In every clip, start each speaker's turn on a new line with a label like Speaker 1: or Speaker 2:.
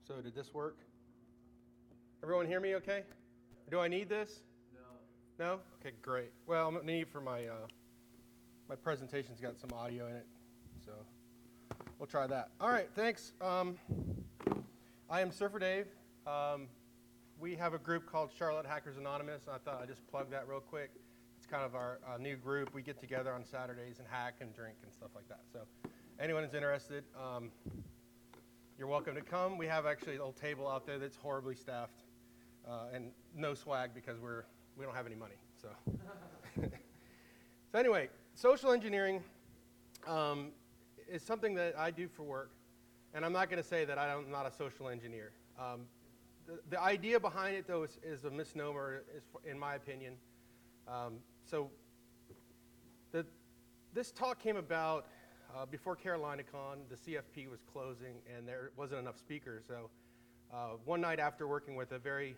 Speaker 1: So did this work? Everyone hear me okay? Do I need this?
Speaker 2: No.
Speaker 1: No? Okay, great. Well, I'm going to need for my, my presentation's got some audio in it, so we'll try that. All right, thanks. I am Surfer Dave. We have a group called Charlotte Hackers Anonymous. I thought I'd just plug that real quick. It's kind of our new group. We get together on Saturdays and hack and drink and stuff like that. So anyone who's interested, you're welcome to come. We have actually a little table out there that's horribly staffed and no swag because we don't have any money. So, so anyway, social engineering is something that I do for work, and I'm not going to say that I'm not a social engineer. The idea behind it, though, is a misnomer, in my opinion. This talk came about before CarolinaCon. The CFP was closing, and there wasn't enough speakers. So one night after working with a very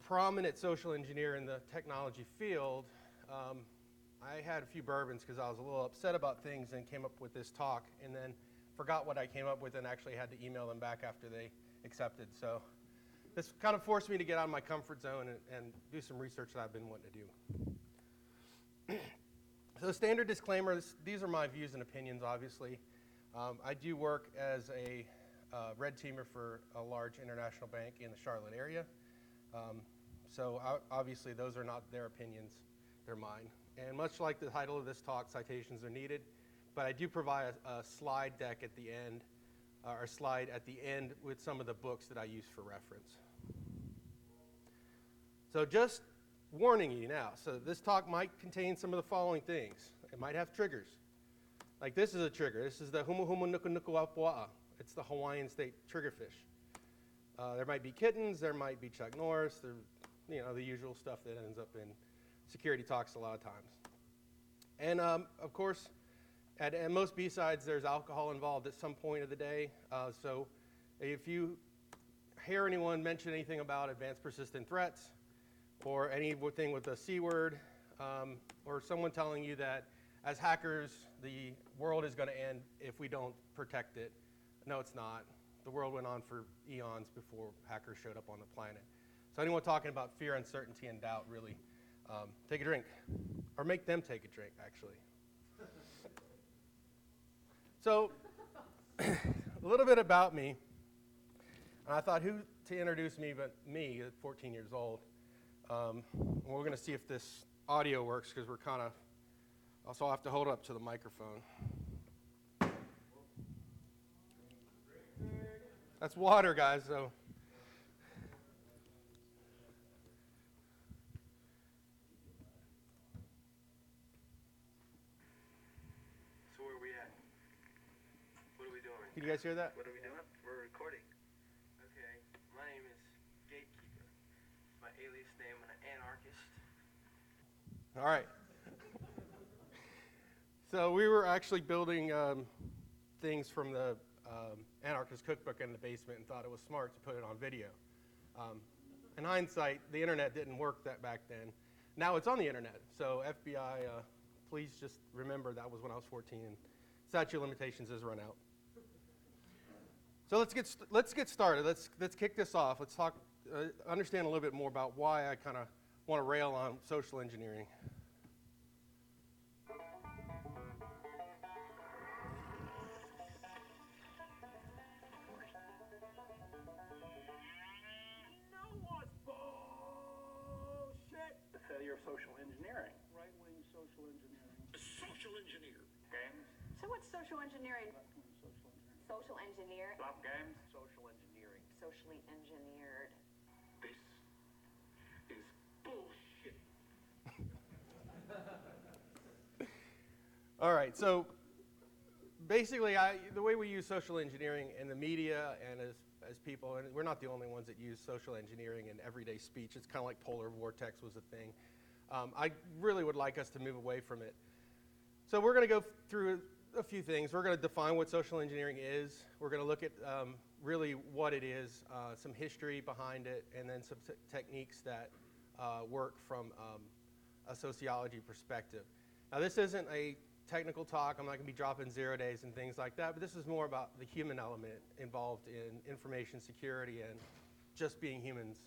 Speaker 1: prominent social engineer in the technology field, I had a few bourbons because I was a little upset about things and came up with this talk, and then forgot what I came up with and actually had to email them back after they accepted. So this kind of forced me to get out of my comfort zone and do some research that I've been wanting to do. So standard disclaimer, these are my views and opinions, obviously. I do work as a red teamer for a large international bank in the Charlotte area. So obviously those are not their opinions, they're mine. And much like the title of this talk, citations are needed, but I do provide a slide deck at the end, or a slide at the end with some of the books that I use for reference. So just warning you now, so this talk might contain some of the following things. It might have triggers. Like this is a trigger. This is the humu humu nuku nuku apua'a. It's the Hawaiian state triggerfish. There might be kittens, there might be Chuck Norris, the usual stuff that ends up in security talks a lot of times. And of course, at most B-sides, there's alcohol involved at some point of the day. So if you hear anyone mention anything about advanced persistent threats, or anything with a C word, or someone telling you that as hackers, the world is going to end if we don't protect it. No, it's not. The world went on for eons before hackers showed up on the planet. So anyone talking about fear, uncertainty, and doubt, really, take a drink. Or make them take a drink, actually. So a little bit about me. And I thought who to introduce me but me at 14 years old. We're going to see if this audio works because we're kind of, also I'll have to hold it up to the microphone. That's water, guys, so.
Speaker 2: So where are we at? What are we doing?
Speaker 1: Can you guys hear that?
Speaker 2: What are we doing? We're recording. Okay, my name is Gatekeeper. My alias name, I'm an anarchist.
Speaker 1: All right. So we were actually building things from the Anarchist Cookbook in the basement and thought it was smart to put it on video. In hindsight, the internet didn't work that back then. Now it's on the internet. So FBI, please just remember that was when I was 14 and statute of limitations has run out. So let's get started. Let's kick this off. Let's talk. Understand a little bit more about why I kind of want to rail on social engineering.
Speaker 3: Failure of social engineering.
Speaker 4: Right-wing social engineering.
Speaker 5: Social engineer.
Speaker 3: Games.
Speaker 6: So what's social engineering?
Speaker 4: Left-wing social engineering.
Speaker 6: Social engineer.
Speaker 3: Flop games.
Speaker 4: Social engineering.
Speaker 6: Socially engineered.
Speaker 5: This is bullshit.
Speaker 1: All right, so basically the way we use social engineering in the media and as people, and we're not the only ones that use social engineering in everyday speech. It's kind of like polar vortex was a thing. I really would like us to move away from it. So we're going to go through a few things. We're going to define what social engineering is. We're going to look at really what it is, some history behind it, and then some techniques that work from a sociology perspective. Now this isn't a technical talk. I'm not going to be dropping 0 days and things like that, but this is more about the human element involved in information security and just being humans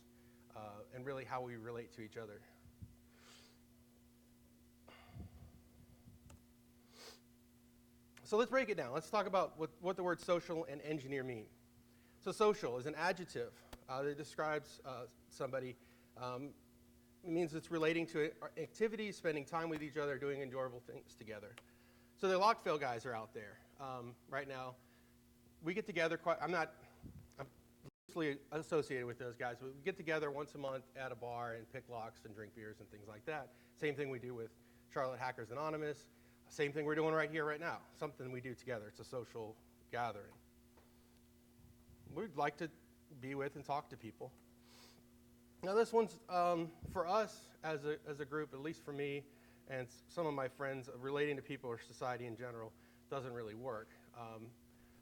Speaker 1: and really how we relate to each other. So let's break it down. Let's talk about what the word social and engineer mean. So social is an adjective that describes somebody. It means it's relating to activities, spending time with each other, doing enjoyable things together. So the Lockville guys are out there right now. We get together I'm loosely associated with those guys, but we get together once a month at a bar and pick locks and drink beers and things like that. Same thing we do with Charlotte Hackers Anonymous. Same thing we're doing right here, right now. Something we do together. It's a social gathering. We'd like to be with and talk to people. Now this one's, for us as a group, at least for me and some of my friends, relating to people or society in general doesn't really work.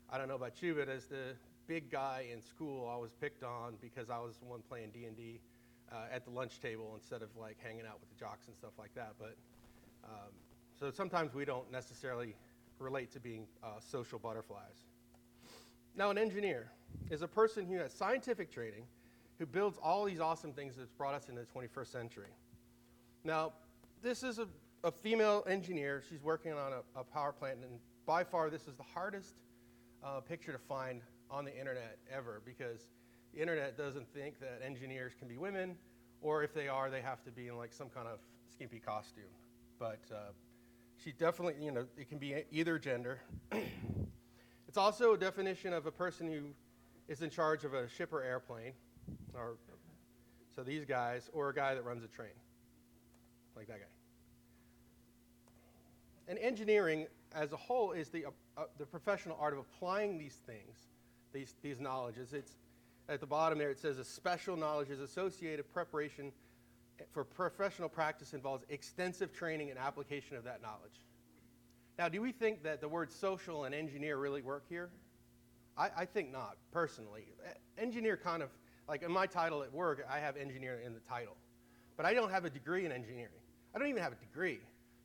Speaker 1: I don't know about you, but as the big guy in school, I was picked on because I was the one playing D&D at the lunch table instead of like hanging out with the jocks and stuff like that. But so sometimes we don't necessarily relate to being social butterflies. Now an engineer is a person who has scientific training, who builds all these awesome things that's brought us into the 21st century. Now, this is a female engineer. She's working on a power plant, and by far this is the hardest picture to find on the internet ever, because the internet doesn't think that engineers can be women, or if they are, they have to be in like some kind of skimpy costume. But she definitely, it can be either gender. It's also a definition of a person who is in charge of a ship or airplane, or so these guys, or a guy that runs a train, like that guy. And engineering as a whole is the professional art of applying these things, these knowledges. It's at the bottom there, it says a special knowledge is associated preparation for professional practice involves extensive training and application of that knowledge. Now, do we think that the words social and engineer really work here? I think not, personally. Engineer kind of, like in my title at work, I have engineer in the title. But I don't have a degree in engineering. I don't even have a degree.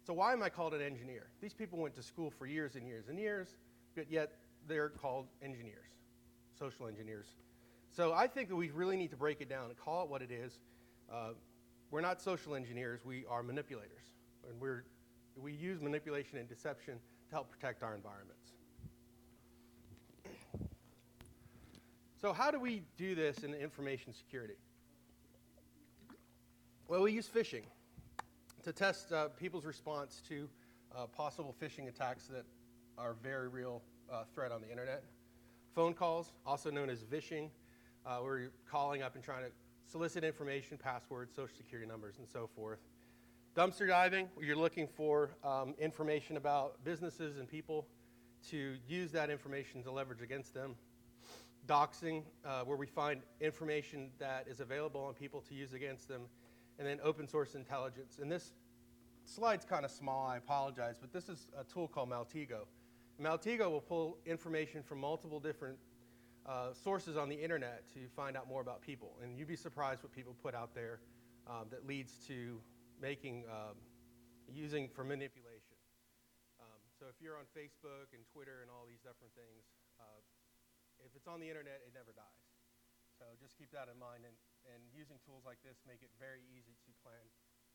Speaker 1: So why am I called an engineer? These people went to school for years and years and years, but yet they're called engineers, social engineers. So I think that we really need to break it down and call it what it is. We're not social engineers, we are manipulators. And we use manipulation and deception to help protect our environments. So how do we do this in information security? Well, we use phishing to test people's response to possible phishing attacks that are a very real threat on the internet. Phone calls, also known as vishing, where you're calling up and trying to solicit information, passwords, social security numbers, and so forth. Dumpster diving, where you're looking for information about businesses and people to use that information to leverage against them. Doxing, where we find information that is available on people to use against them. And then open source intelligence. And this slide's kind of small, I apologize, but this is a tool called Maltego. Maltego will pull information from multiple different sources on the internet to find out more about people. And you'd be surprised what people put out there that leads to making, using for manipulation. So if you're on Facebook and Twitter and all these different things, if it's on the internet, it never dies. So just keep that in mind, and using tools like this make it very easy to plan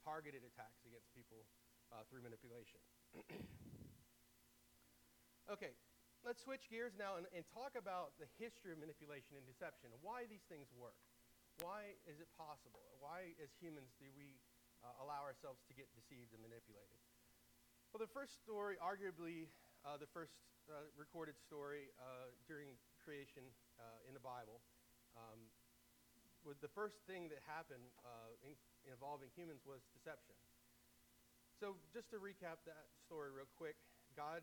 Speaker 1: targeted attacks against people through manipulation. Okay, let's switch gears now and talk about the history of manipulation and deception, and why these things work. Why is it possible? Why, as humans, do we allow ourselves to get deceived and manipulated? Well, the first story, arguably the first recorded story during creation in the Bible, the first thing that happened involving humans was deception. So just to recap that story real quick, God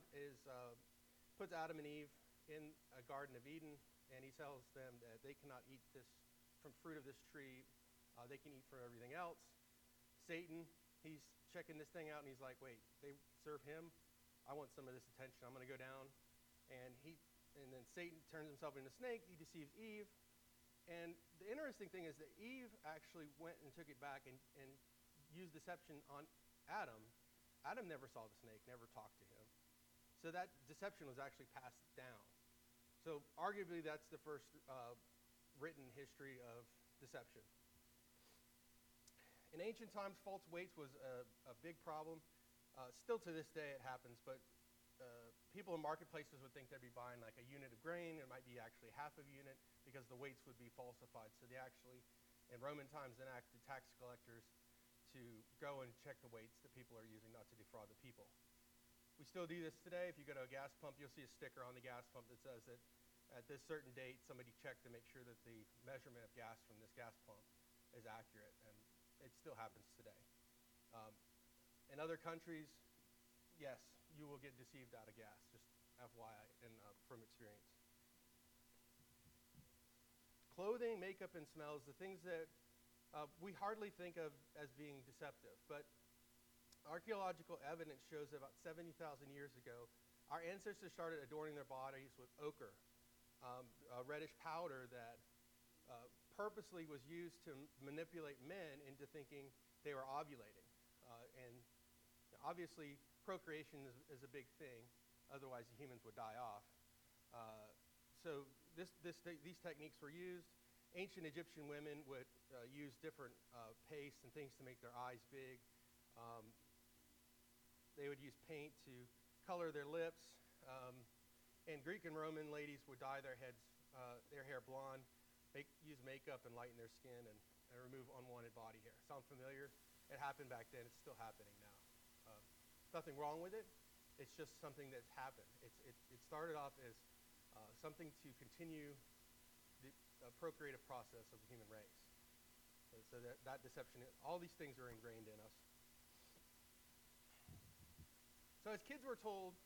Speaker 1: puts Adam and Eve in a Garden of Eden, and he tells them that they cannot eat from fruit of this tree. They can eat from everything else. Satan, he's checking this thing out, and he's like, wait, they serve him? I want some of this attention. I'm going to go down. And then Satan turns himself into a snake. He deceives Eve. And the interesting thing is that Eve actually went and took it back and used deception on Adam Adam never saw the snake, never talked to him. So that deception was actually passed down. So arguably that's the first written history of deception. In ancient times, false weights was a big problem. Still to this day it happens, but people in marketplaces would think they'd be buying like a unit of grain. It might be actually half a unit because the weights would be falsified. So they actually, in Roman times, enacted tax collectors to go and check the weights that people are using, not to defraud the people. We still do this today. If you go to a gas pump, you'll see a sticker on the gas pump that says that at this certain date, somebody checked to make sure that the measurement of gas from this gas pump is accurate, and it still happens today. In other countries, yes, you will get deceived out of gas, just FYI, and from experience. Clothing, makeup, and smells, the things that we hardly think of as being deceptive, but archaeological evidence shows that about 70,000 years ago, our ancestors started adorning their bodies with ochre, a reddish powder that purposely was used to manipulate men into thinking they were ovulating. And obviously, procreation is a big thing, otherwise the humans would die off. So these techniques were used. Ancient Egyptian women would use different pastes and things to make their eyes big. They would use paint to color their lips. And Greek and Roman ladies would dye their hair blonde, use makeup and lighten their skin, and remove unwanted body hair. Sound familiar? It happened back then. It's still happening now. Nothing wrong with it. It's just something that's happened. It started off as something to continue the procreative process of the human race. So that deception, all these things are ingrained in us. So as kids, we're told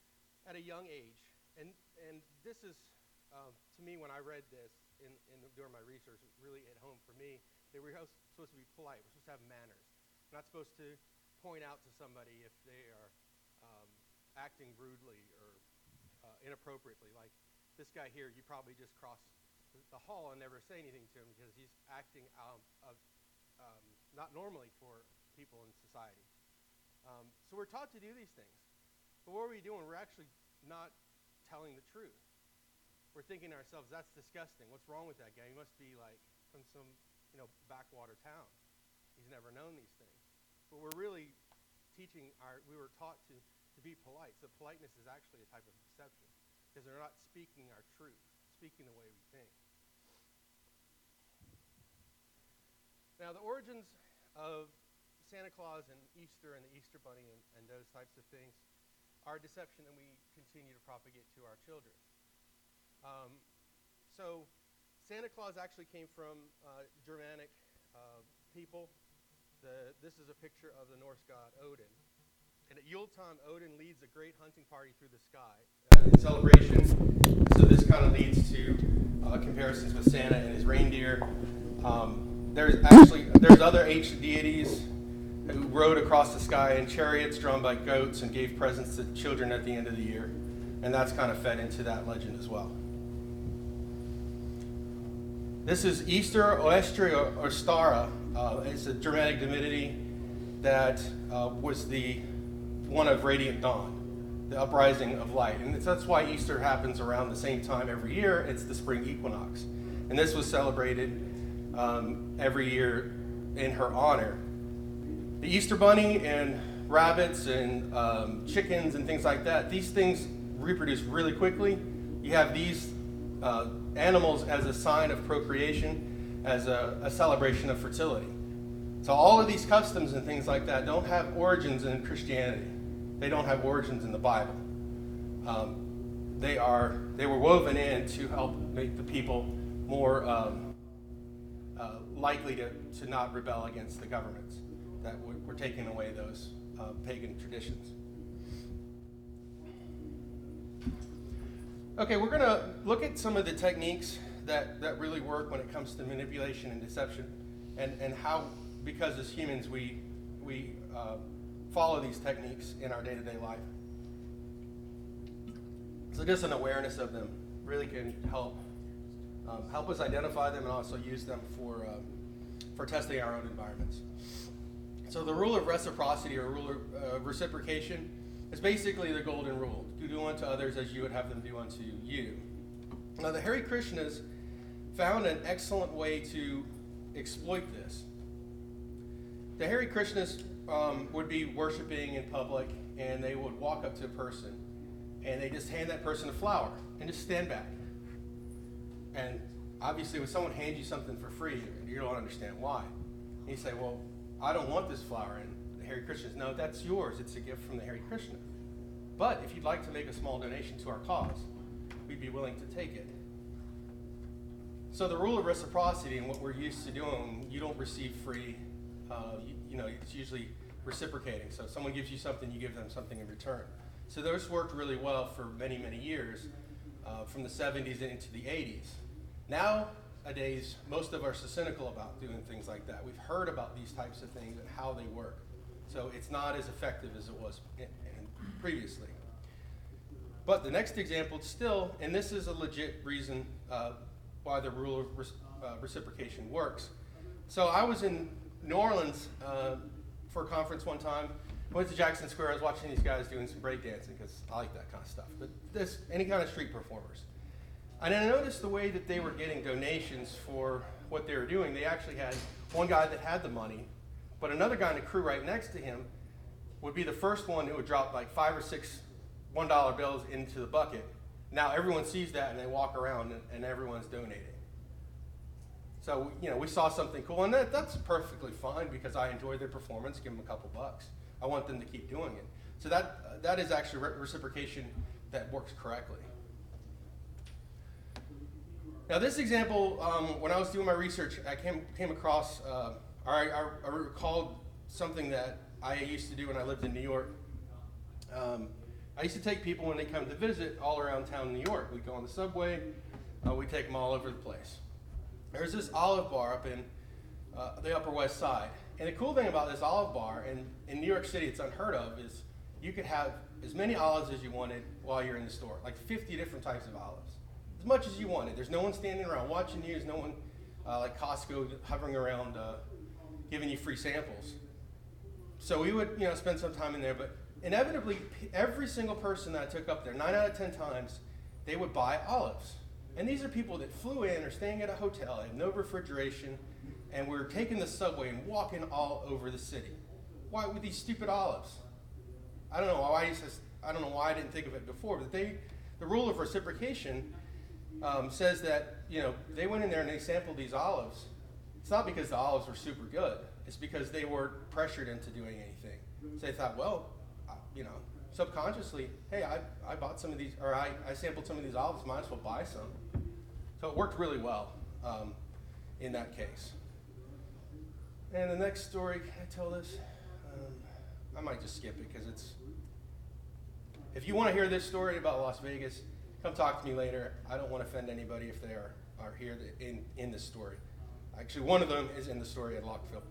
Speaker 1: at a young age, and this is, to me, when I read this during my research, it really hit home for me, that we're supposed to be polite. We're supposed to have manners. We're not supposed to point out to somebody if they are acting rudely or inappropriately. Like this guy here, you probably just cross the hall and never say anything to him because he's acting not normally for people in society. So we're taught to do these things. But what are we doing? We're actually not telling the truth. We're thinking to ourselves, that's disgusting. What's wrong with that guy? He must be like from some, backwater town. He's never known these things. But we're really we were taught to be polite. So politeness is actually a type of deception because they're not speaking our truth, speaking the way we think. Now, the origins of Santa Claus and Easter and the Easter Bunny and those types of things are deception that we continue to propagate to our children. So Santa Claus actually came from Germanic people. This is a picture of the Norse god Odin. And at Yule time, Odin leads a great hunting party through the sky in celebration. So this kind of leads to comparisons with Santa and his reindeer. There's other ancient deities who rode across the sky in chariots drawn by goats and gave presents to children at the end of the year. And that's kind of fed into that legend as well. This is Easter, Oestri, or Stara. It's a Germanic divinity that was the one of radiant dawn, the uprising of light. And that's why Easter happens around the same time every year. It's the spring equinox. And this was celebrated every year in her honor. The Easter Bunny and rabbits and chickens and things like that, these things reproduce really quickly. You have these animals as a sign of procreation, as a celebration of fertility. So all of these customs and things like that don't have origins in Christianity. They don't have origins in the Bible. They were woven in to help make the people more likely to not rebel against the governments that were taking away those pagan traditions. Okay, we're going to look at some of the techniques that really work when it comes to manipulation and deception, and how, because as humans, we follow these techniques in our day-to-day life. So just an awareness of them really can help us identify them and also use them for testing our own environments. So the rule of reciprocity, or rule of reciprocation, is basically the golden rule. Do unto others as you would have them do unto you. Now the Hare Krishnas found an excellent way to exploit this. The Hare Krishnas would be worshiping in public, and they would walk up to a person, and they just hand that person a flower, and just stand back. And obviously when someone hands you something for free, you don't understand why. And you say, well, I don't want this flower. And the Hare Krishnas, no, that's yours. It's a gift from the Hare Krishna. But if you'd like to make a small donation to our cause, we'd be willing to take it. So the rule of reciprocity and what we're used to doing, you don't receive free. It's usually reciprocating. So if someone gives you something, you give them something in return. So those worked really well for many, many years, from the 70s into the 80s. Nowadays, most of us are cynical about doing things like that. We've heard about these types of things and how they work. So it's not as effective as it was previously. But the next example still, and this is a legit reason why the rule of reciprocation works. So I was in New Orleans for a conference one time. I went to Jackson Square. I was watching these guys doing some breakdancing because I like that kind of stuff. But any kind of street performers. And I noticed the way that they were getting donations for what they were doing. They actually had one guy that had the money, but another guy in the crew right next to him would be the first one who would drop like 5 or 6 $1 bills into the bucket. Now everyone sees that and they walk around and everyone's donating. So, we saw something cool, and that's perfectly fine because I enjoy their performance, give them a couple bucks. I want them to keep doing it. So that is actually reciprocation that works correctly. Now this example, when I was doing my research, I came across, I recalled something that I used to do when I lived in New York. I used to take people when they come to visit all around town in New York. We'd go on the subway, we'd take them all over the place. There's this olive bar up in the Upper West Side. And the cool thing about this olive bar, and in New York City it's unheard of, is you could have as many olives as you wanted while you're in the store, like 50 different types of olives. As much as you wanted. There's no one standing around watching you. There's no one like Costco hovering around giving you free samples. So we would spend some time in there, but inevitably every single person that I took up there, 9 out of 10 times, they would buy olives. And these are people that flew in or staying at a hotel, had no refrigeration, and were taking the subway and walking all over the city. Why with these stupid olives? I don't know why I didn't think of it before, but the rule of reciprocation says that they went in there and they sampled these olives. It's not because the olives were super good. It's because they weren't pressured into doing anything. So they thought, well, subconsciously, hey, I bought some of these, or I sampled some of these olives, might as well buy some. So it worked really well in that case. And the next story, can I tell this? I might just skip it because if you want to hear this story about Las Vegas, come talk to me later. I don't want to offend anybody if they are here in this story. Actually, one of them is in the story at Lockville.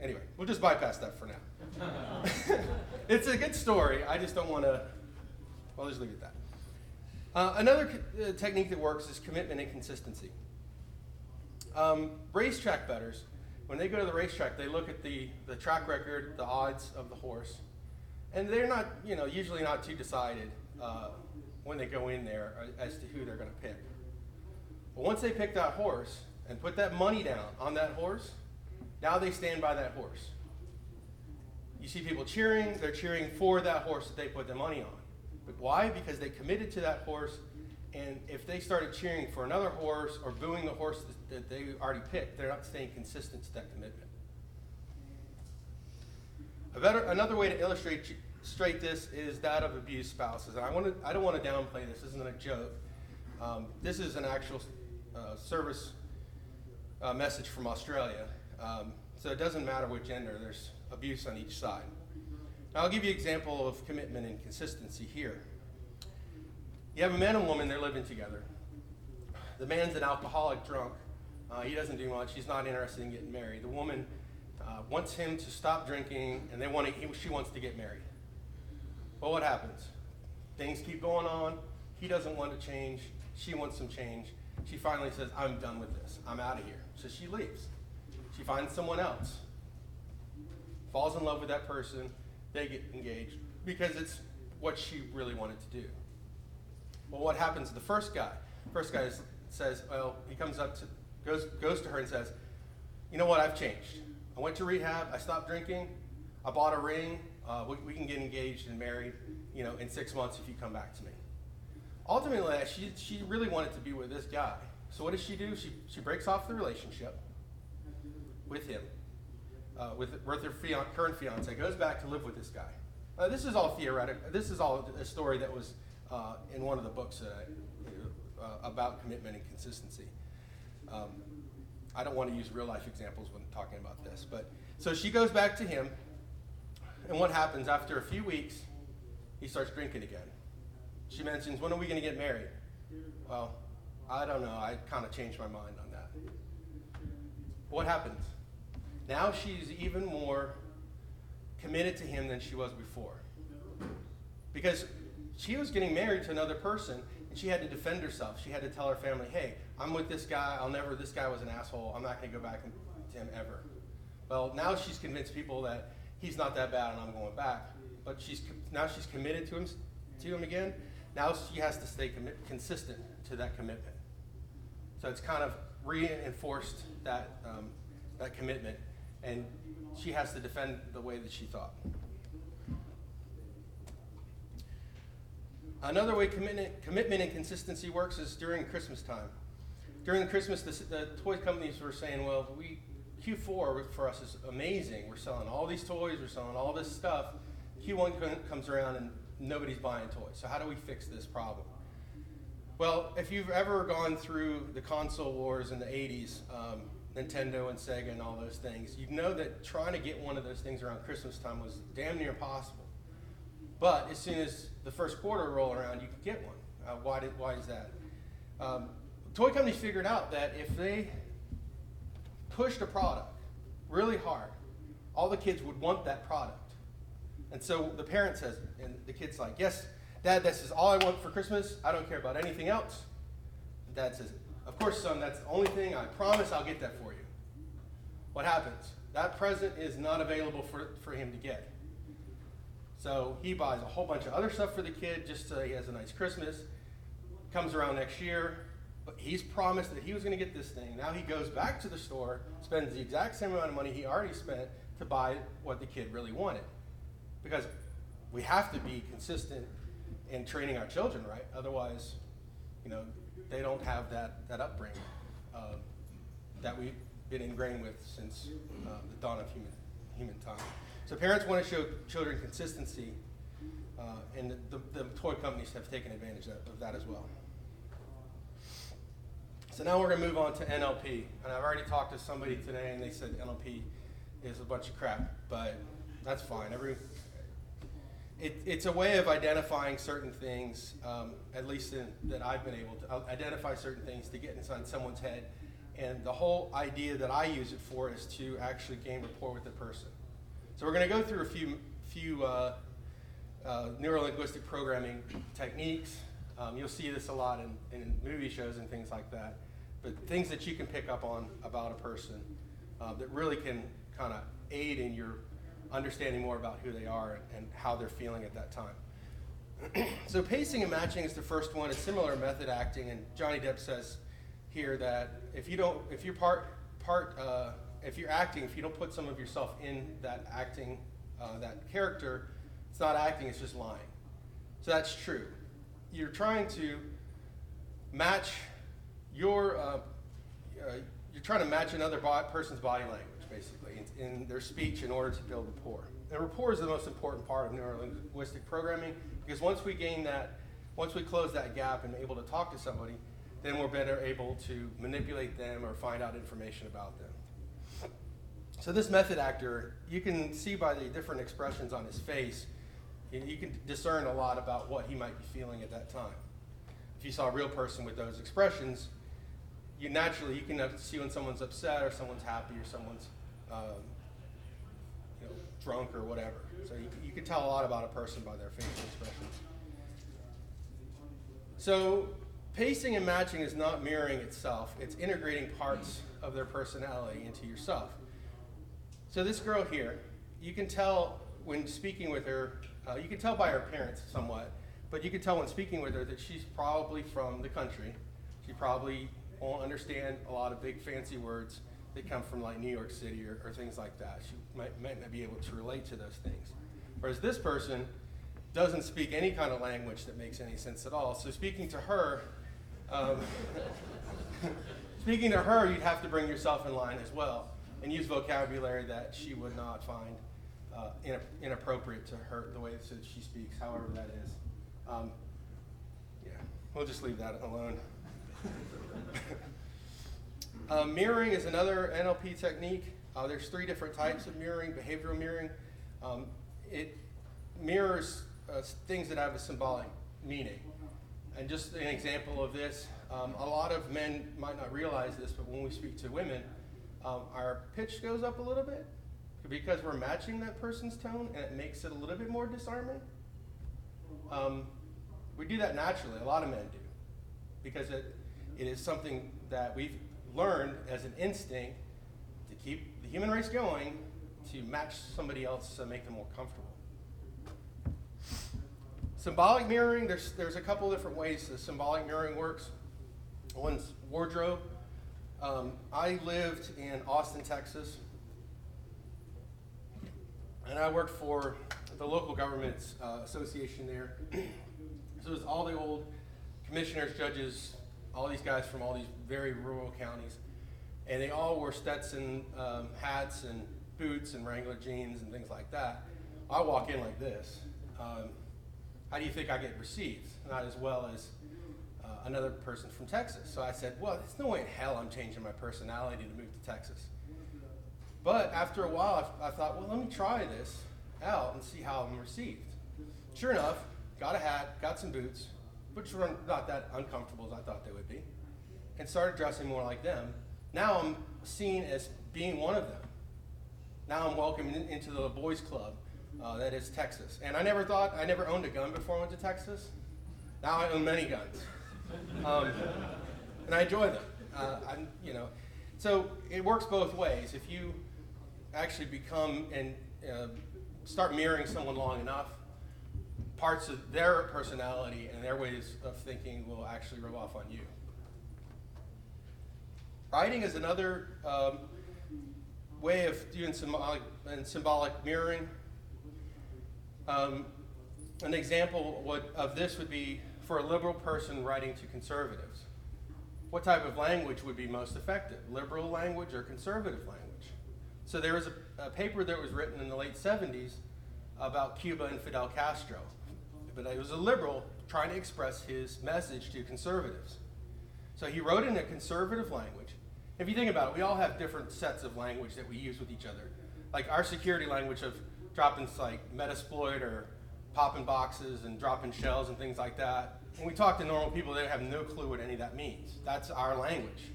Speaker 1: Anyway, we'll just bypass that for now. It's a good story. I just don't want to, I'll just leave it at that. Another technique that works is commitment and consistency. Racetrack bettors, when they go to the racetrack, they look at the track record, the odds of the horse, and they're not, usually not too decided when they go in there as to who they're going to pick. But once they pick that horse and put that money down on that horse, now they stand by that horse. You see people cheering, they're cheering for that horse that they put their money on. But why? Because they committed to that horse, and if they started cheering for another horse or booing the horse that they already picked, they're not staying consistent to that commitment. Another way to illustrate this is that of abused spouses. And I don't want to downplay this. This isn't a joke. This is an actual service message from Australia. So it doesn't matter what gender, there's abuse on each side. Now I'll give you an example of commitment and consistency here. You have a man and woman, they're living together. The man's an alcoholic drunk. He doesn't do much. He's not interested in getting married. The woman wants him to stop drinking, and she wants to get married. Well, what happens? Things keep going on. He doesn't want to change. She wants some change. She finally says, I'm done with this. I'm out of here. So she leaves. She finds someone else. falls in love with that person, they get engaged because it's what she really wanted to do. Well, what happens to the first guy? First guy says, well, he comes up to, goes to her and says, you know what, I've changed. I went to rehab, I stopped drinking, I bought a ring, we can get engaged and married, in 6 months if you come back to me. Ultimately, she really wanted to be with this guy. So what does she do? She breaks off the relationship with him, with her current fiance, goes back to live with this guy. This is all theoretic. This is all a story that was in one of the books about commitment and consistency. I don't want to use real life examples when talking about this, but so she goes back to him, and what happens after a few weeks? He starts drinking again. She mentions, when are we going to get married? Well, I don't know. I kind of changed my mind on that. What happens? Now she's even more committed to him than she was before. Because she was getting married to another person, and she had to defend herself. She had to tell her family, hey, I'm with this guy. this guy was an asshole. I'm not going to go back to him ever. Well, now she's convinced people that he's not that bad and I'm going back. But now she's committed to him again. Now she has to stay consistent to that commitment. So it's kind of reinforced that commitment, and she has to defend the way that she thought. Another way commitment and consistency works is during Christmas time. During Christmas, the toy companies were saying, well, Q4 for us is amazing. We're selling all these toys, we're selling all this stuff. Q1 comes around and nobody's buying toys. So how do we fix this problem? Well, if you've ever gone through the console wars in the 80s, Nintendo and Sega and all those things, you know that trying to get one of those things around Christmas time was damn near impossible. But as soon as the first quarter rolled around, you could get one. Why is that? Toy companies figured out that if they pushed a product really hard, all the kids would want that product. And so the parent says, and the kid's like, yes, Dad, this is all I want for Christmas. I don't care about anything else. And Dad says, of course, son, that's the only thing. I promise I'll get that for you. What happens? That present is not available for him to get. So he buys a whole bunch of other stuff for the kid just so he has a nice Christmas. Comes around next year, but he's promised that he was going to get this thing. Now he goes back to the store, spends the exact same amount of money he already spent to buy what the kid really wanted. Because we have to be consistent in training our children, right? Otherwise, they don't have that upbringing that we've been ingrained with since the dawn of human time. So parents want to show children consistency, and the toy companies have taken advantage of that as well. So now we're going to move on to NLP. And I've already talked to somebody today, and they said NLP is a bunch of crap, but that's fine. It's a way of identifying certain things, at least that I've been able to identify certain things to get inside someone's head. And the whole idea that I use it for is to actually gain rapport with the person. So we're going to go through a few neuro-linguistic programming techniques. You'll see this a lot in movie shows and things like that. But things that you can pick up on about a person that really can kind of aid in your understanding more about who they are and how they're feeling at that time. So pacing and matching is the first one. It's similar method acting, and Johnny Depp says here that if you're acting, if you don't put some of yourself in that acting, that character, it's not acting, it's just lying. So that's true. You're trying to match you're trying to match another person's body language, basically, in their speech in order to build rapport. And rapport is the most important part of neuro-linguistic programming, because once we close that gap and able to talk to somebody, then we're better able to manipulate them or find out information about them. So this method actor, you can see by the different expressions on his face, you can discern a lot about what he might be feeling at that time. If you saw a real person with those expressions, you can see when someone's upset or someone's happy or someone's drunk or whatever. So you can tell a lot about a person by their facial expressions. So pacing and matching is not mirroring itself. It's integrating parts of their personality into yourself. So this girl here, you can tell when speaking with her, you can tell by her appearance somewhat, but you can tell when speaking with her that she's probably from the country. She probably won't understand a lot of big fancy words that come from like New York City or things like that. She might not be able to relate to those things. Whereas this person doesn't speak any kind of language that makes any sense at all. So speaking to her, you'd have to bring yourself in line as well and use vocabulary that she would not find inappropriate to her, the way that she speaks, however that is. Yeah, we'll just leave that alone. Mirroring is another NLP technique. There's 3 different types of mirroring. Behavioral mirroring. It mirrors things that have a symbolic meaning. And just an example of this, a lot of men might not realize this, but when we speak to women, our pitch goes up a little bit because we're matching that person's tone, and it makes it a little bit more disarming. We do that naturally. A lot of men do, because it is something that we've learned as an instinct to keep the human race going, to match somebody else to make them more comfortable. Symbolic mirroring, there's a couple different ways that symbolic mirroring works. One's wardrobe. I lived in Austin, Texas, and I worked for the local government's association there. So it was all the old commissioners, judges, all these guys from all these very rural counties, and they all wore Stetson hats and boots and Wrangler jeans and things like that. I walk in like this. How do you think I get received? Not as well as another person from Texas. So I said, well, there's no way in hell I'm changing my personality to move to Texas. But after a while, I thought, well, let me try this out and see how I'm received. Sure enough, got a hat, got some boots, which were not that uncomfortable as I thought they would be, and started dressing more like them. Now I'm seen as being one of them. Now I'm welcomed into the boys club that is Texas. And I never owned a gun before I went to Texas. Now I own many guns. And I enjoy them. So it works both ways. If you actually become and start mirroring someone long enough, parts of their personality and their ways of thinking will actually rub off on you. Writing is another way of doing symbolic mirroring. An example of this would be for a liberal person writing to conservatives. What type of language would be most effective? Liberal language or conservative language? So there was a paper that was written in the late 70s about Cuba and Fidel Castro. But it was a liberal trying to express his message to conservatives. So he wrote in a conservative language. If you think about it, we all have different sets of language that we use with each other. Like our security language of dropping like Metasploit or popping boxes and dropping shells and things like that. When we talk to normal people, they have no clue what any of that means. That's our language.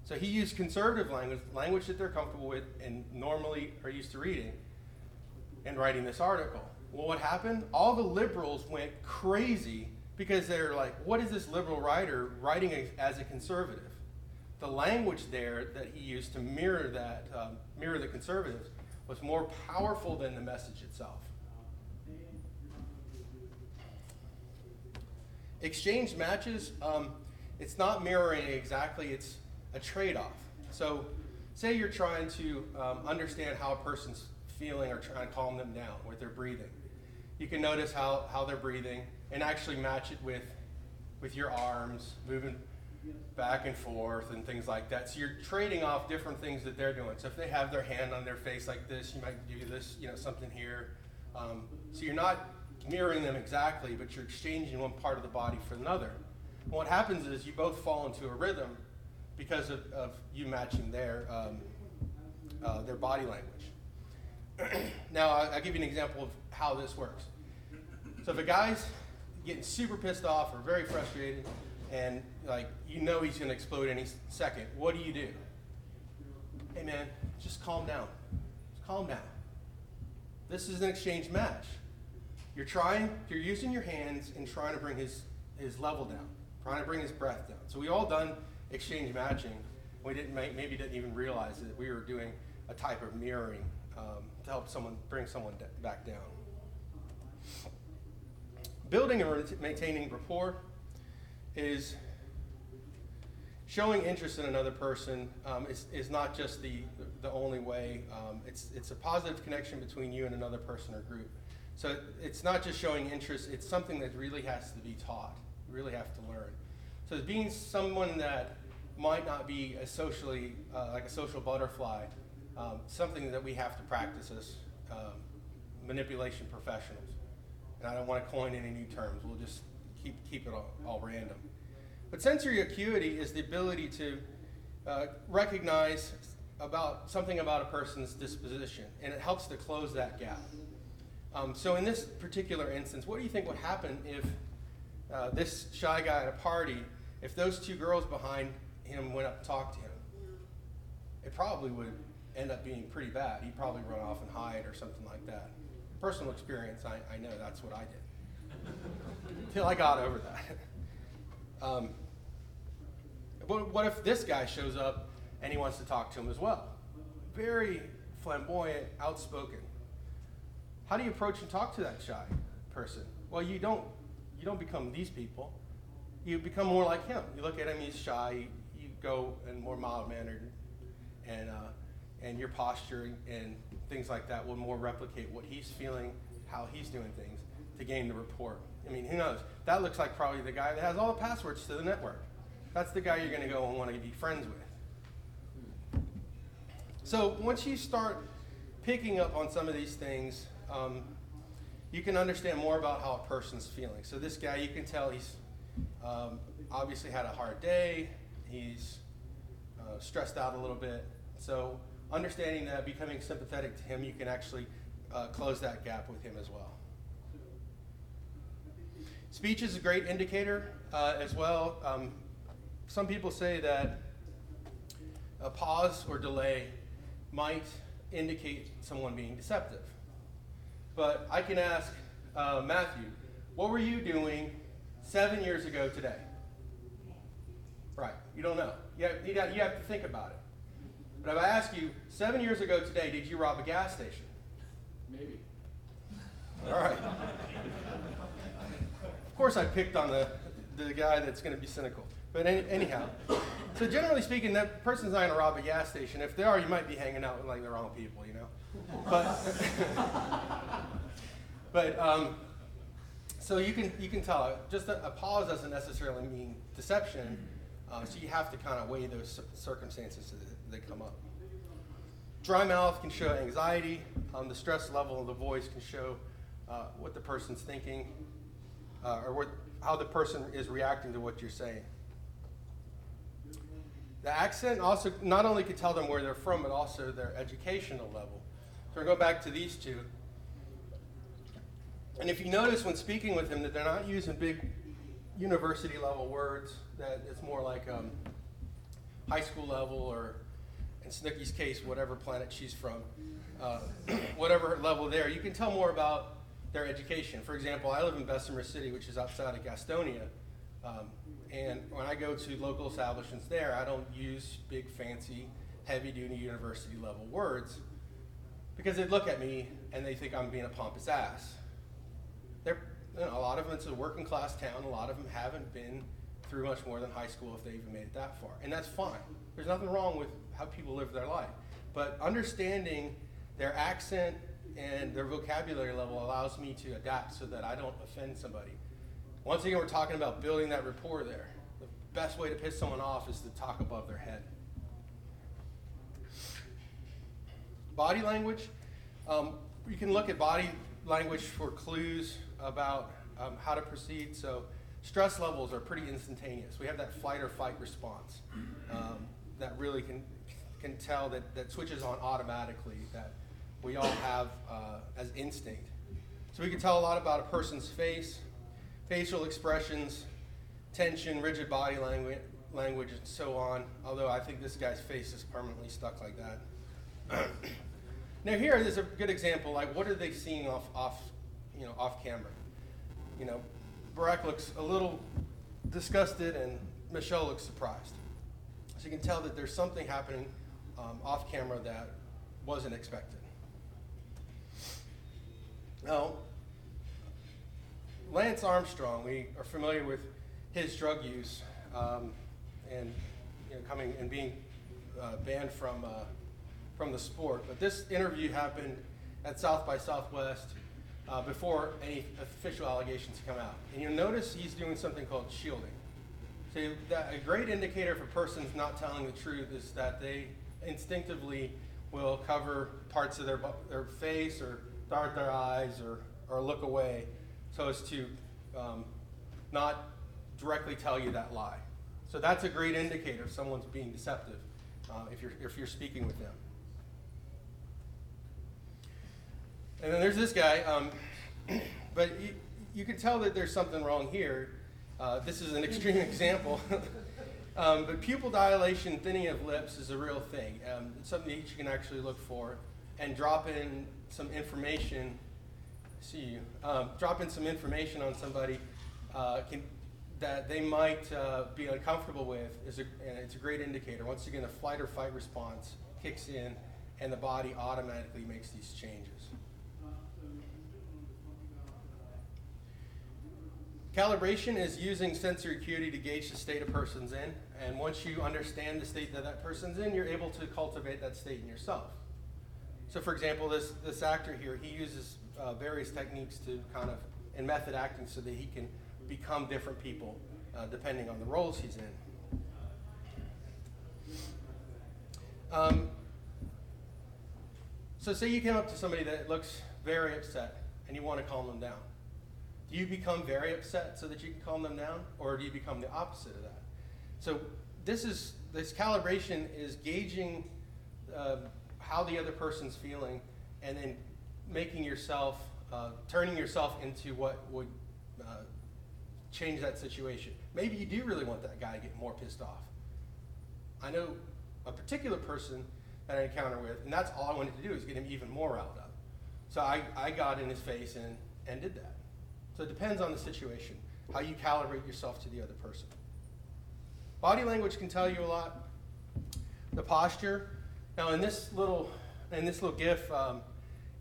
Speaker 1: So he used conservative language that they're comfortable with and normally are used to reading, and writing this article. Well, what happened? All the liberals went crazy because they're like, what is this liberal writer writing as a conservative? The language there that he used to mirror the conservatives was more powerful than the message itself. Exchange matches, it's not mirroring exactly, it's a trade-off. So say you're trying to understand how a person's feeling or trying to calm them down with their breathing. You can notice how they're breathing and actually match it with your arms moving back and forth and things like that. So you're trading off different things that they're doing. So if they have their hand on their face like this, you might do this, something here. So you're not mirroring them exactly, but you're exchanging one part of the body for another. And what happens is you both fall into a rhythm because of you matching their body language. Now, I'll give you an example of how this works. So if a guy's getting super pissed off or very frustrated, and he's going to explode any second, what do you do? Hey man, just calm down. Just calm down. This is an exchange match. You're using your hands and trying to bring his level down, trying to bring his breath down. So we all done exchange matching. We maybe didn't even realize that we were doing a type of mirroring to help bring someone back down. Building and maintaining rapport is showing interest in another person is not just the only way. It's a positive connection between you and another person or group. So it's not just showing interest, it's something that really has to be taught. You really have to learn. So being someone that might not be as socially, like a social butterfly, something that we have to practice as manipulation professionals. And I don't want to coin any new terms, we'll just keep it all random. But sensory acuity is the ability to recognize something about a person's disposition, and it helps to close that gap. So in this particular instance, what do you think would happen if this shy guy at a party, if those two girls behind him went up and talked to him? It probably would end up being pretty bad. He'd probably run off and hide or something like that. Personal experience, I know that's what I did. Until I got over that. What if this guy shows up and he wants to talk to him as well? Very flamboyant, outspoken. How do you approach and talk to that shy person? Well, you don't become these people. You become more like him. You look at him, he's shy. You go in more mild-mannered, and your posture and things like that will more replicate what he's feeling, how he's doing things to gain the rapport. I mean, who knows? That looks like probably the guy that has all the passwords to the network. That's the guy you're going to go and want to be friends with. So once you start picking up on some of these things, you can understand more about how a person's feeling. So this guy, you can tell he's obviously had a hard day. He's stressed out a little bit. So understanding that, becoming sympathetic to him, you can actually close that gap with him as well. Speech is a great indicator as well. Some people say that a pause or delay might indicate someone being deceptive. But I can ask Matthew, what were you doing 7 years ago today? Right, you don't know. You have to think about it. But if I ask you, 7 years ago today, did you rob a gas station?
Speaker 4: Maybe.
Speaker 1: All right. Of course I picked on the guy that's going to be cynical. But anyhow, so generally speaking, that person's not going to rob a gas station. If they are, you might be hanging out with like the wrong people, you know. But so you can tell. Just a pause doesn't necessarily mean deception. So you have to kind of weigh those circumstances that come up. Dry mouth can show anxiety. The stress level of the voice can show what the person's thinking, or how the person is reacting to what you're saying. The accent also not only can tell them where they're from, but also their educational level. So we'll go back to these two. And if you notice when speaking with them that they're not using big university level words, that it's more like high school level, or in Snooki's case, whatever planet she's from, whatever level there, you can tell more about their education. For example, I live in Bessemer City, which is outside of Gastonia. And when I go to local establishments there, I don't use big, fancy, heavy-duty university-level words because they look at me and they think I'm being a pompous ass. A lot of them, it's a working-class town. A lot of them haven't been through much more than high school if they even made it that far. And that's fine. There's nothing wrong with how people live their life. But understanding their accent and their vocabulary level allows me to adapt so that I don't offend somebody. Once again, we're talking about building that rapport there. The best way to piss someone off is to talk above their head. Body language. You can look at body language for clues about how to proceed. So stress levels are pretty instantaneous. We have that flight or fight response that really can tell that switches on automatically, that we all have as instinct. So we can tell a lot about a person's face, facial expressions, tension, rigid body language, and so on. Although I think this guy's face is permanently stuck like that. Now here is a good example. Like, what are they seeing off camera? Barack looks a little disgusted, and Michelle looks surprised. So you can tell that there's something happening off camera that wasn't expected. Now, Lance Armstrong, we are familiar with his drug use and coming and being banned from the sport. But this interview happened at South by Southwest before any official allegations come out. And you'll notice he's doing something called shielding. So a great indicator if a person's not telling the truth is that they instinctively will cover parts of their face or dart their eyes or look away so as to not directly tell you that lie. So that's a great indicator if someone's being deceptive if you're speaking with them. And then there's this guy, but you can tell that there's something wrong here. This is an extreme example. But pupil dilation, thinning of lips is a real thing. It's something that you can actually look for and drop in some information. Drop in some information on somebody that they might be uncomfortable with, and it's a great indicator. Once again, a flight or fight response kicks in, and the body automatically makes these changes. Calibration is using sensory acuity to gauge the state a person's in, and once you understand the state that that person's in, you're able to cultivate that state in yourself. So for example, this actor here, he uses various techniques to kind of, in method acting, so that he can become different people depending on the roles he's in. So say you came up to somebody that looks very upset and you want to calm them down. Do you become very upset so that you can calm them down, or do you become the opposite of that? So this calibration is gauging how the other person's feeling, and then making yourself, turning yourself into what would change that situation. Maybe you do really want that guy to get more pissed off. I know a particular person that I encounter with, and that's all I wanted to do is get him even more riled up. So I got in his face and did that. So it depends on the situation, how you calibrate yourself to the other person. Body language can tell you a lot. The posture. Now in this little GIF,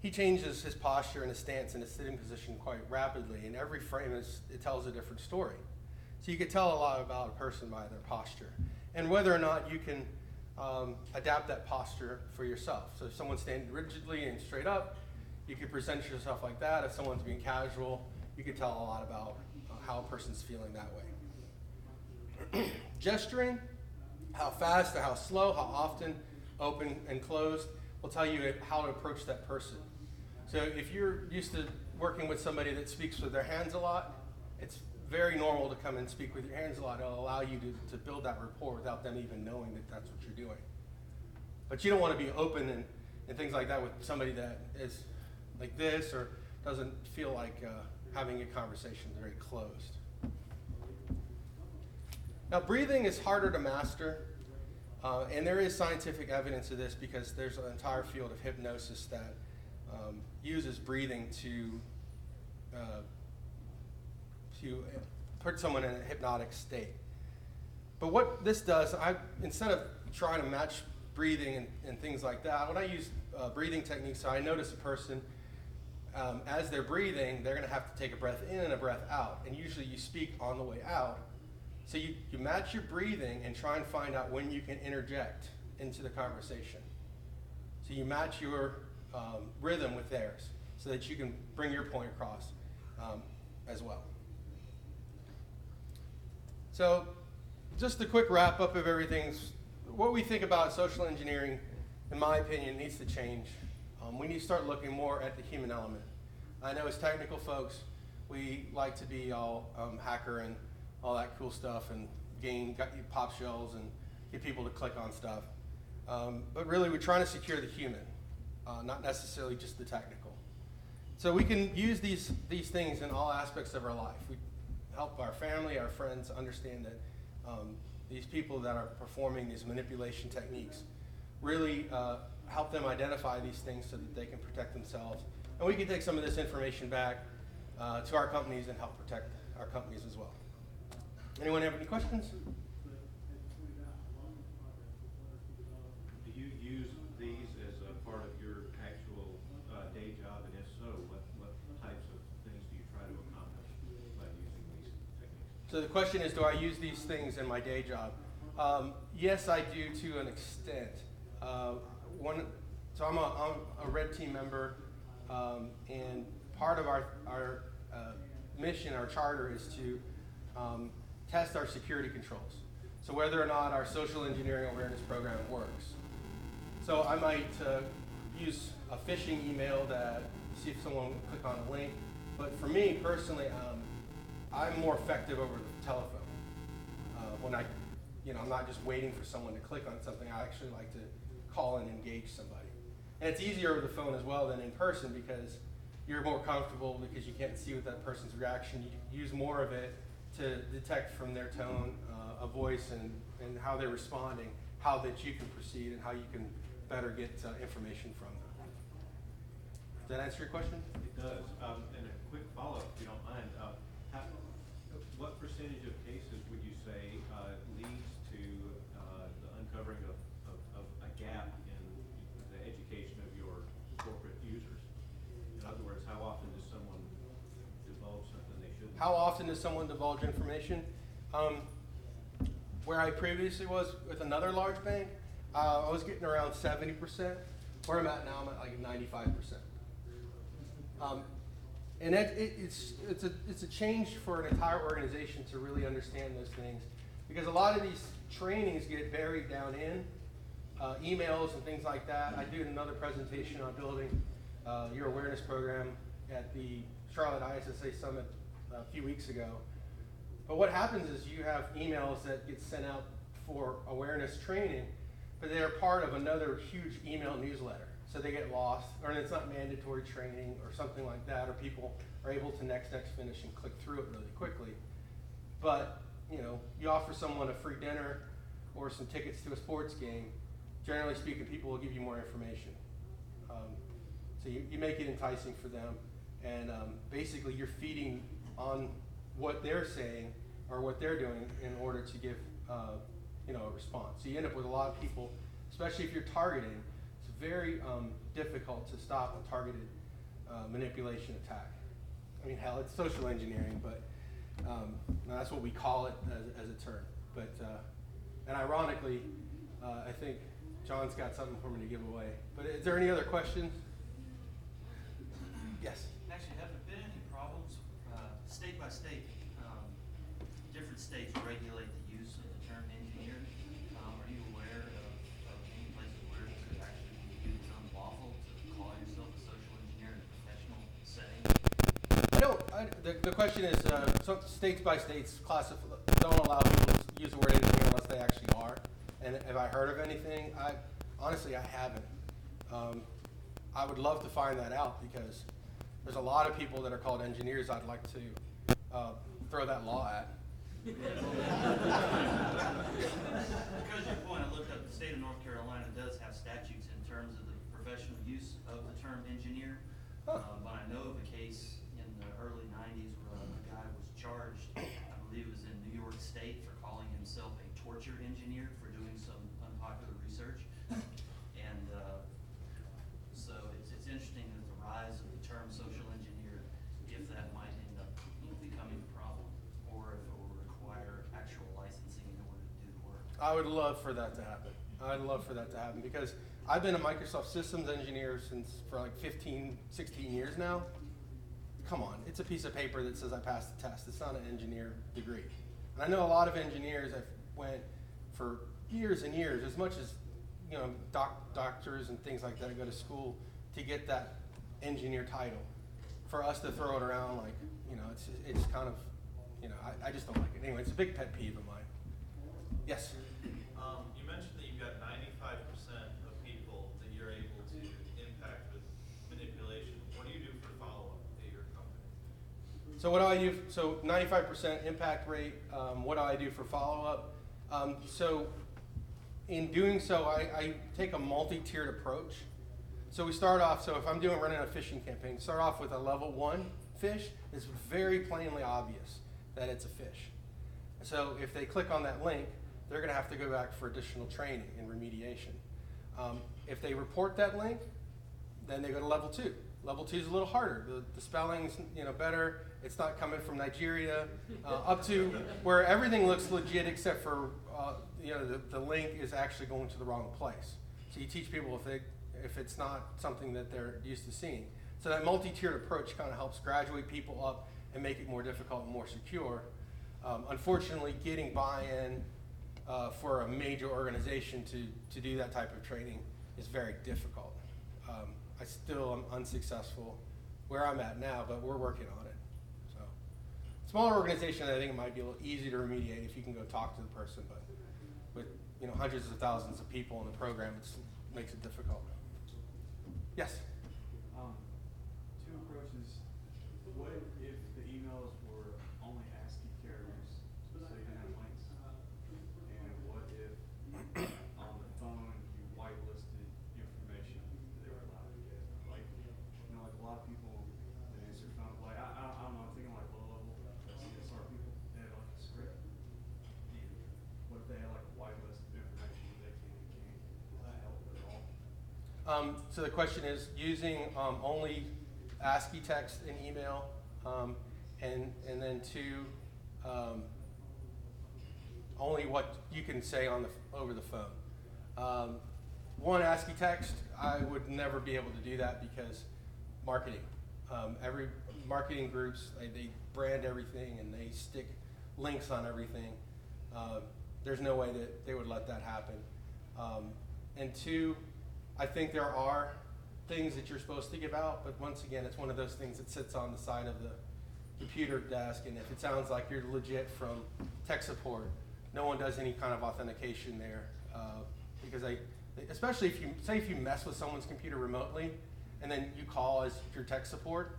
Speaker 1: he changes his posture and his stance and his sitting position quite rapidly. In every frame, it tells a different story. So you can tell a lot about a person by their posture, and whether or not you can adapt that posture for yourself. So if someone's standing rigidly and straight up, you can present yourself like that. If someone's being casual, you can tell a lot about how a person's feeling that way. Gesturing, how fast or how slow, how often, open and closed, will tell you how to approach that person. So if you're used to working with somebody that speaks with their hands a lot, it's very normal to come and speak with your hands a lot. It'll allow you to build that rapport without them even knowing that that's what you're doing. But you don't want to be open and things like that with somebody that is like this or doesn't feel like having a conversation very closed. Now, breathing is harder to master, and there is scientific evidence of this because there's an entire field of hypnosis that uses breathing to put someone in a hypnotic state. But what this does, instead of trying to match breathing and things like that, when I use breathing techniques, so I notice a person, as they're breathing, they're going to have to take a breath in and a breath out. And usually you speak on the way out. So you match your breathing and try and find out when you can interject into the conversation. So you match your rhythm with theirs so that you can bring your point across as well. So just a quick wrap up of everything. What we think about social engineering, in my opinion, needs to change. We need to start looking more at the human element. I know as technical folks, we like to be all hacker and all that cool stuff and pop shells and get people to click on stuff. But really, we're trying to secure the human, not necessarily just the technical. So we can use these things in all aspects of our life. We help our family, our friends understand that these people that are performing these manipulation techniques really help them identify these things so that they can protect themselves. And we can take some of this information back to our companies and help protect our companies as well. Anyone have any questions?
Speaker 3: Do you use these as a part of your actual day job, and if so, what
Speaker 1: So the question is, do I use these things in my day job? Yes, I do to an extent. So I'm a red team member, and part of our mission, our charter, is to test our security controls. So whether or not our social engineering awareness program works. So I might use a phishing email to see if someone will click on a link. But for me personally, I'm more effective over the telephone. When I'm not just waiting for someone to click on something. I actually like to call and engage somebody. And it's easier over the phone as well than in person because you're more comfortable because you can't see what that person's reaction. You use more of it to detect from their tone, a voice, and how they're responding, how that you can proceed and how you can better get information from them. Does that answer your question?
Speaker 3: It does. And a quick follow-up, if you don't mind. What percentage of cases would you say leads to the uncovering of a gap in the education of your corporate users? In other words, how often does someone divulge something they shouldn't?
Speaker 1: How often does someone divulge information? Where I previously was with another large bank, I was getting around 70%. Where I'm at now, I'm at like 95%. And it's a change for an entire organization to really understand those things, because a lot of these trainings get buried down in emails and things like that. I did another presentation on building your awareness program at the Charlotte ISSA Summit a few weeks ago. But what happens is you have emails that get sent out for awareness training, but they're part of another huge email newsletter. So they get lost, or it's not mandatory training or something like that, or people are able to next finish and click through it really quickly. But you offer someone a free dinner or some tickets to a sports game, generally speaking, people will give you more information. So you make it enticing for them, and basically you're feeding on what they're saying or what they're doing in order to give a response. So you end up with a lot of people, especially if you're targeting. It's very difficult to stop a targeted manipulation attack. I mean, hell, it's social engineering, but that's what we call it as a term. But and ironically, I think John's got something for me to give away. But is there any other questions? Yes.
Speaker 7: Actually, have there been any problems state by state? Different states regulate the use of the term engineer. Are you aware of any places where it could actually be viewed as unlawful to call yourself a social engineer in a professional setting?
Speaker 1: The question is, so states by states don't allow people to use the word engineer unless they actually are. And have I heard of anything? Honestly, I haven't. I would love to find that out, because there's a lot of people that are called engineers I'd like to throw that law at.
Speaker 7: Because your point, I looked up, the state of North Carolina does have statutes in terms of the professional use of the term engineer. But I know of a case in the early 90s where a guy was charged, I believe it was in New York State, for calling himself a torture engineer for doing some unpopular research. And so it's interesting that the rise of the term social engineer, if that might end up becoming a problem, or if it will require actual licensing in order to do the work.
Speaker 1: I would love for that to happen. I'd love for that to happen, because I've been a Microsoft Systems engineer for like 15, 16 years now. Come on, it's a piece of paper that says I passed the test. It's not an engineer degree. And I know a lot of engineers that went for years and years, as much as doctors and things like that go to school to get that engineer title. For us to throw it around like, it's kind of, I just don't like it. Anyway, it's a big pet peeve of mine. Yes?
Speaker 8: You mentioned that you've got 95% of people that you're able to impact with manipulation. What do you do for follow-up at your company?
Speaker 1: So what do I do? So 95% impact rate. What do I do for follow-up? So in doing so, I take a multi-tiered approach. So we start off, so if I'm running a phishing campaign, start off with a level 1 phish. It's very plainly obvious that it's a phish. So if they click on that link, they're going to have to go back for additional training and remediation. If they report that link, then they go to level 2. Level 2 is a little harder. The spelling's better. It's not coming from Nigeria. Up to where everything looks legit except for the link is actually going to the wrong place. So you teach people if it's not something that they're used to seeing. So that multi-tiered approach kind of helps graduate people up and make it more difficult and more secure. Unfortunately, getting buy-in for a major organization to do that type of training is very difficult. I still am unsuccessful where I'm at now, but we're working on it. So, smaller organization, I think it might be a little easier to remediate if you can go talk to the person, but with hundreds of thousands of people in the program, it makes it difficult. Yes?
Speaker 9: Two approaches. What if the emails were only ASCII characters, so you didn't have links? And what if on the phone you whitelisted information that they were allowed to get? Like a lot of people that answer phone, like I don't know, I'm thinking like low level CSR people, they have like a script. What if they had like a whitelist of information that they can't? Does that help at all?
Speaker 1: So the question is using only ASCII text in email, and then two, only what you can say over the phone. One, ASCII text, I would never be able to do that because marketing. Every marketing groups, they brand everything and they stick links on everything. There's no way that they would let that happen. And two, I think there are things that you're supposed to give out, but once again, it's one of those things that sits on the side of the computer desk, and if it sounds like you're legit from tech support, no one does any kind of authentication there, because especially if you mess with someone's computer remotely, and then you call as your tech support,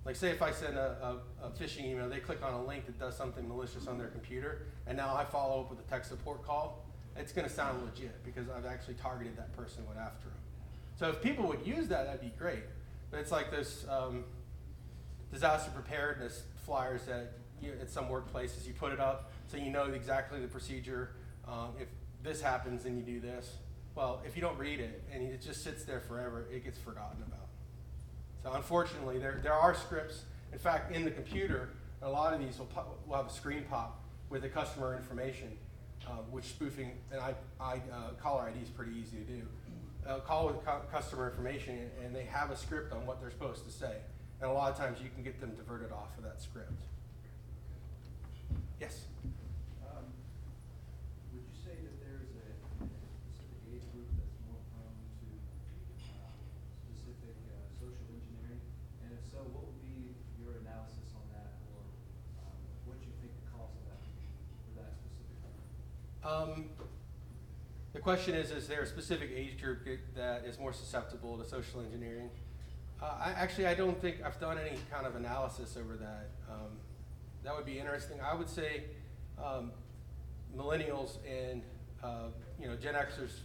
Speaker 1: like say if I send a phishing email, they click on a link that does something malicious on their computer, and now I follow up with a tech support call, it's going to sound legit because I've actually targeted that person and went after them. So if people would use that, that'd be great. But it's like this disaster preparedness flyers that at some workplaces you put it up so you know exactly the procedure. If this happens, then you do this. Well, if you don't read it and it just sits there forever, it gets forgotten about. So unfortunately, there are scripts. In fact, in the computer, a lot of these will have a screen pop with the customer information, which spoofing, and caller ID is pretty easy to do. Call with customer information, and they have a script on what they're supposed to say. And a lot of times you can get them diverted off of that script. Yes?
Speaker 10: Would you say that there's a specific age group that's more prone to specific social engineering? And if so, what would be your analysis on that, or what you think the cause of that would be for that specific group?
Speaker 1: The question is there a specific age group that is more susceptible to social engineering? I don't think I've done any kind of analysis over that. That would be interesting. I would say millennials and Gen Xers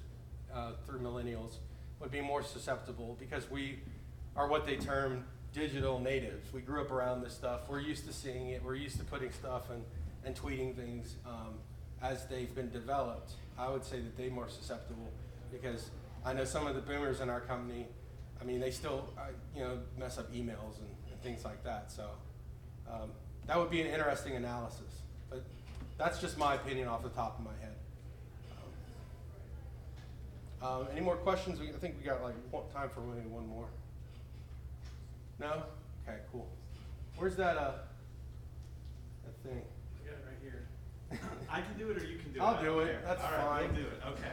Speaker 1: through millennials would be more susceptible because we are what they term digital natives. We grew up around this stuff. We're used to seeing it. We're used to putting stuff and tweeting things as they've been developed. I would say that they're more susceptible because I know some of the boomers in our company, I mean, they still mess up emails and things like that. So that would be an interesting analysis. But that's just my opinion off the top of my head. Any more questions? I think we got time for maybe one more. No? Okay, cool. Where's that thing?
Speaker 8: I got it right here. I can do it or you can do it.
Speaker 1: I'll do it. That's
Speaker 8: all right,
Speaker 1: fine.
Speaker 8: We'll do it. Okay.